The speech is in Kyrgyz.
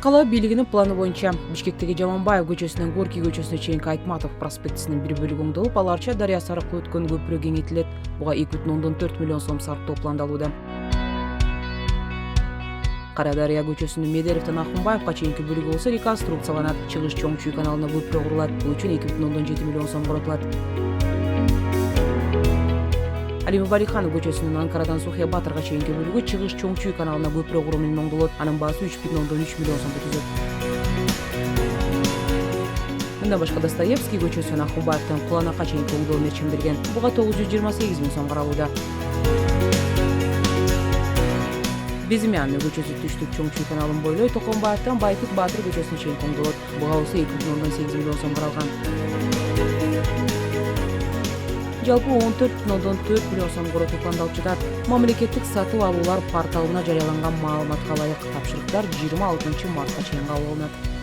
кала бийлигинин планы боюнча Бишкектеги Жаманбаев көчөсүнөн Горький көчөсүнө чейинки Айтматов проспектисинин бир бөлүгү оңдолуп, ал Арча дарыясы аркылуу өткөн көпүрө кеңейтилет. Буга 2,4 миллион сом сарптоо пландалууда. Кара Дарыя көчөсүнүн Медеровдон Акунбаевга чейинки бөлүгү болсо реконструкцияланат. Чыгыш Чоң Чүй каналына көпүрө курулат. Бул үчүн 2,7 миллион сом коротулат. Алимов Алиханов көчөсүнүн Анкарадан Сухия Батырга чейинки бөлүгү Чыгыш Чоң Чүй каналына көпүрө куруу менен оңдолот. Анын баасы 3,3 миллион сомду түзөт. Мындан башка Достоевский көчөсүнөн Акунбаевден Куланакка чейинки оңдоо мерчимдирген. Буга 928 миң сом каралууда. Безимянный көчөсү түштүк Чоң Чүй каналын бойлой Токонбаевден Байтык Батыр көчөсүнө чейинки оңдолот. Буга болсо 2,8 миллион сом каралган. Жалпы 14,4 миллион сом коротуу пландалып жатат. Мамлекеттик сатып алуулар порталына жарыяланган маалыматка ылайык тапшырыктар 26 мартка чейин кабыл алынат.